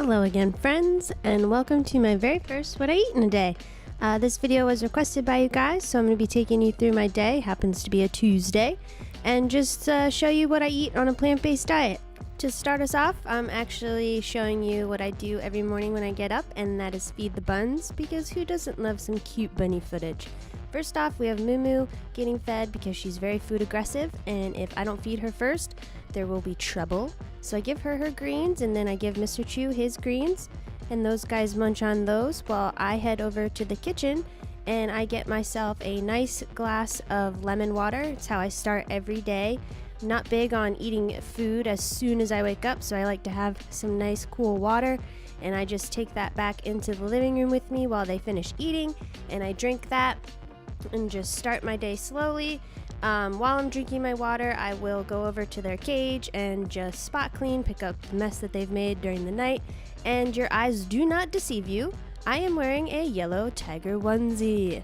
Hello again, friends, and welcome to my very first What I Eat in a Day. This video was requested by you guys, so I'm going to be taking you through my day. Happens to be a Tuesday, and just show you what I eat on a plant-based diet. To start us off, I'm actually showing you what I do every morning when I get up, and that is feed the buns, because who doesn't love some cute bunny footage? First off, we have Moo getting fed because she's very food aggressive, and if I don't feed her first, there will be trouble. So I give her her greens, and then I give Mr. Chew his greens, and those guys munch on those while I head over to the kitchen and I get myself a nice glass of lemon water. It's how I start every day. I'm not big on eating food as soon as I wake up, so I like to have some nice cool water, and I just take that back into the living room with me while they finish eating, and I drink that and just start my day slowly. While I'm drinking my water, I will go over to their cage and just spot clean, pick up the mess that they've made during the night, and your eyes do not deceive you. I am wearing a yellow tiger onesie.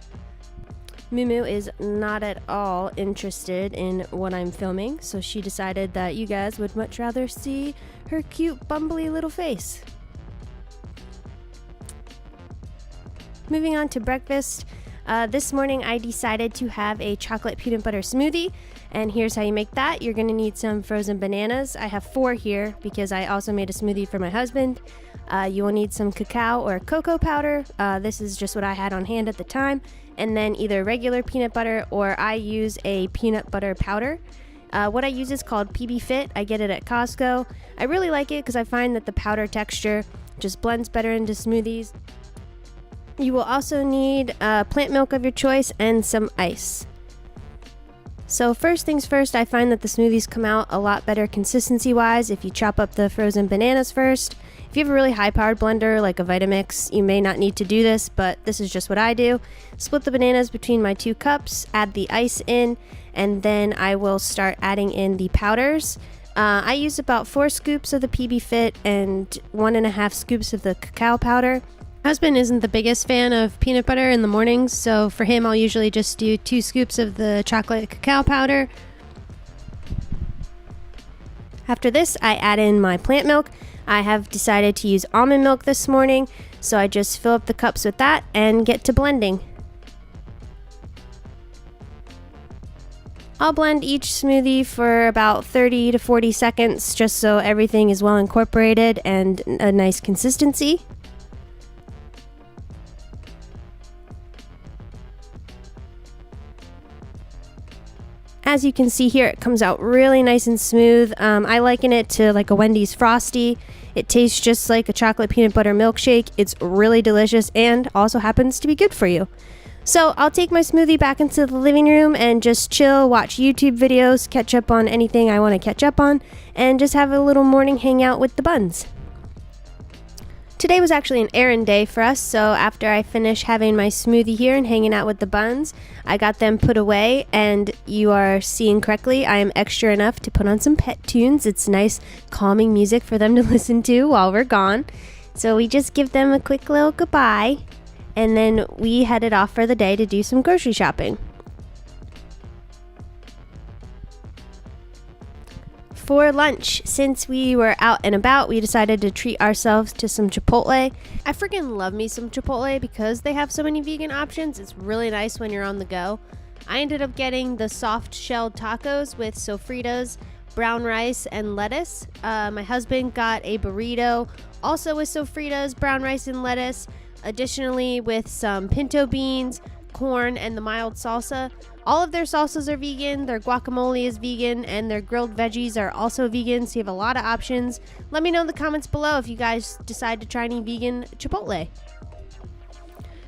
Moo is not at all interested in what I'm filming, so she decided that you guys would much rather see her cute, bumbly little face. Moving on to breakfast. This morning I decided to have a chocolate peanut butter smoothie, and here's how you make that. You're going to need some frozen bananas. I have 4 here because I also made a smoothie for my husband. You will need some cacao or cocoa powder. This is just what I had on hand at the time, and then either regular peanut butter or I use a peanut butter powder. What I use is called PB Fit. I get it at Costco. I really like it because I find that the powder texture just blends better into smoothies. You will also need plant milk of your choice and some ice. So first things first, I find that the smoothies come out a lot better consistency-wise if you chop up the frozen bananas first. If you have a really high-powered blender like a Vitamix, you may not need to do this, but this is just what I do. Split the bananas between my 2 cups, add the ice in, and then I will start adding in the powders. I use about 4 scoops of the PB Fit and 1.5 scoops of the cacao powder. Husband isn't the biggest fan of peanut butter in the mornings, so for him I'll usually just do 2 scoops of the chocolate cacao powder. After this, I add in my plant milk. I have decided to use almond milk this morning, so I just fill up the cups with that and get to blending. I'll blend each smoothie for about 30 to 40 seconds just so everything is well incorporated and a nice consistency. As you can see here, it comes out really nice and smooth. I liken it to like a Wendy's Frosty. It tastes just like a chocolate peanut butter milkshake. It's really delicious and also happens to be good for you. So I'll take my smoothie back into the living room and just chill, watch YouTube videos, catch up on anything I want to catch up on, and just have a little morning hangout with the buns. Today was actually an errand day for us, so after I finish having my smoothie here and hanging out with the buns, I got them put away, and you are seeing correctly, I am extra enough to put on some pet tunes. It's nice, calming music for them to listen to while we're gone. So we just give them a quick little goodbye, and then we headed off for the day to do some grocery shopping. For lunch, since we were out and about, we decided to treat ourselves to some Chipotle. I freaking love me some Chipotle because they have so many vegan options. It's really nice when you're on the go. I ended up getting the soft shelled tacos with sofritas, brown rice, and lettuce. My husband got a burrito, also with sofritas, brown rice, and lettuce. Additionally, with some pinto beans, corn, and the mild salsa. All of their salsas are vegan, their guacamole is vegan, and their grilled veggies are also vegan, so you have a lot of options. Let me know in the comments below if you guys decide to try any vegan Chipotle.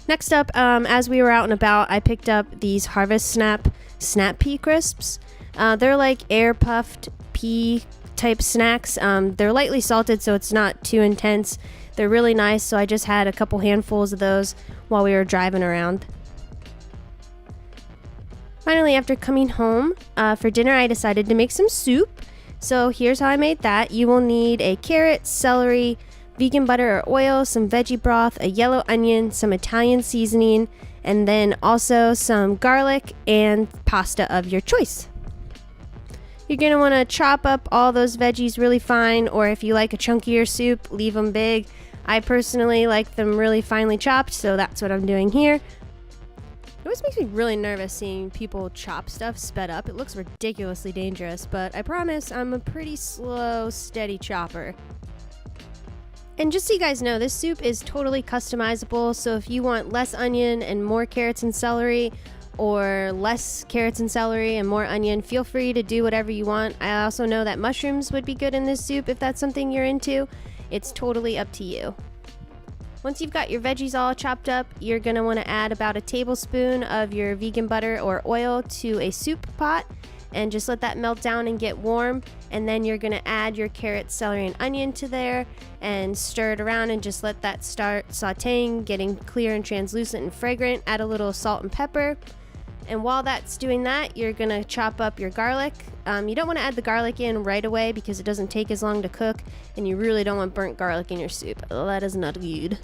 Next up, as we were out and about, I picked up these Harvest Snap Pea Crisps. They're like air puffed pea type snacks. They're lightly salted, so it's not too intense. They're really nice, so I just had a couple handfuls of those while we were driving around. Finally, after coming home for dinner, I decided to make some soup. So here's how I made that. You will need a carrot, celery, vegan butter or oil, some veggie broth, a yellow onion, some Italian seasoning, and then also some garlic and pasta of your choice. You're going to want to chop up all those veggies really fine, or if you like a chunkier soup, leave them big. I personally like them really finely chopped, so that's what I'm doing here. It always makes me really nervous seeing people chop stuff sped up. It looks ridiculously dangerous, but I promise I'm a pretty slow, steady chopper. And just so you guys know, this soup is totally customizable, so if you want less onion and more carrots and celery, or less carrots and celery and more onion, feel free to do whatever you want. I also know that mushrooms would be good in this soup if that's something you're into. It's totally up to you. Once you've got your veggies all chopped up, you're going to want to add about a tablespoon of your vegan butter or oil to a soup pot and just let that melt down and get warm. And then you're going to add your carrots, celery, and onion to there and stir it around and just let that start sauteing, getting clear and translucent and fragrant. Add a little salt and pepper. And while that's doing that, you're going to chop up your garlic. You don't want to add the garlic in right away because it doesn't take as long to cook, and you really don't want burnt garlic in your soup. That is not good.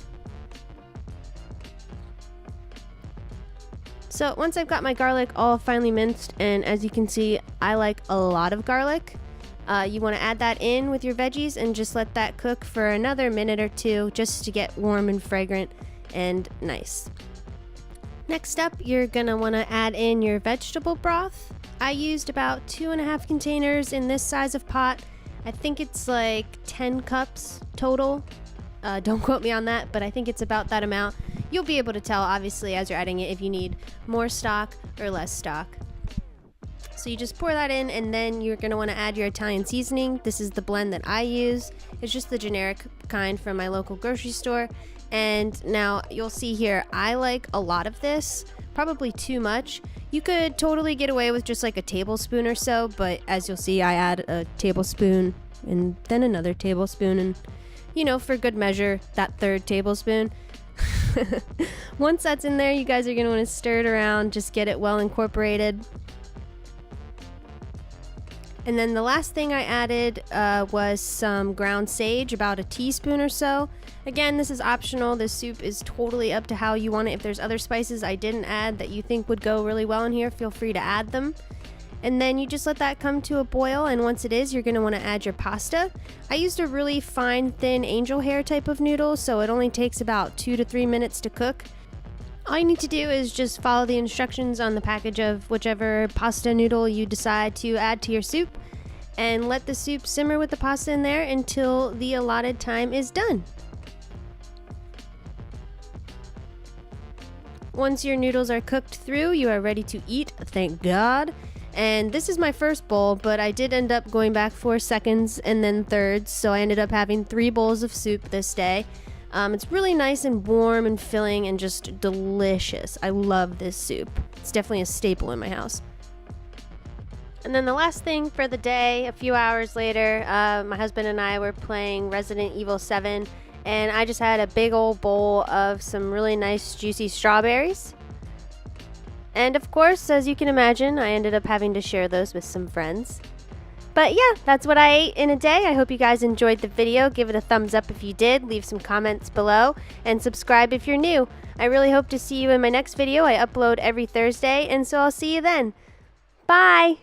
So once I've got my garlic all finely minced, and as you can see, I like a lot of garlic, you want to add that in with your veggies and just let that cook for another minute or two just to get warm and fragrant and nice. Next up, you're gonna want to add in your vegetable broth. I used about 2.5 containers in this size of pot. I think it's like 10 cups total. Don't quote me on that, but I think it's about that amount. You'll be able to tell, obviously, as you're adding it, if you need more stock or less stock. So you just pour that in, and then you're going to want to add your Italian seasoning. This is the blend that I use. It's just the generic kind from my local grocery store. And now you'll see here, I like a lot of this, probably too much. You could totally get away with just like a tablespoon or so, but as you'll see, I add a tablespoon and then another tablespoon, and you know, for good measure, that third tablespoon. Once that's in there, you guys are going to want to stir it around, just get it well incorporated. And then the last thing I added was some ground sage, about a teaspoon or so. Again, this is optional. This soup is totally up to how you want it. If there's other spices I didn't add that you think would go really well in here, feel free to add them. And then you just let that come to a boil, and once it is, you're going to want to add your pasta. I used a really fine, thin angel hair type of noodle, so it only takes about 2 to 3 minutes to cook. All you need to do is just follow the instructions on the package of whichever pasta noodle you decide to add to your soup, and let the soup simmer with the pasta in there until the allotted time is done. Once your noodles are cooked through, you are ready to eat, thank God. And this is my first bowl, but I did end up going back 4 seconds and then thirds, so I ended up having 3 bowls of soup this day. It's really nice and warm and filling and just delicious. I love this soup. It's definitely a staple in my house. And then the last thing for the day, a few hours later, my husband and I were playing Resident Evil 7, and I just had a big old bowl of some really nice juicy strawberries. And of course, as you can imagine, I ended up having to share those with some friends. But yeah, that's what I ate in a day. I hope you guys enjoyed the video. Give it a thumbs up if you did. Leave some comments below. And subscribe if you're new. I really hope to see you in my next video. I upload every Thursday, and so I'll see you then. Bye!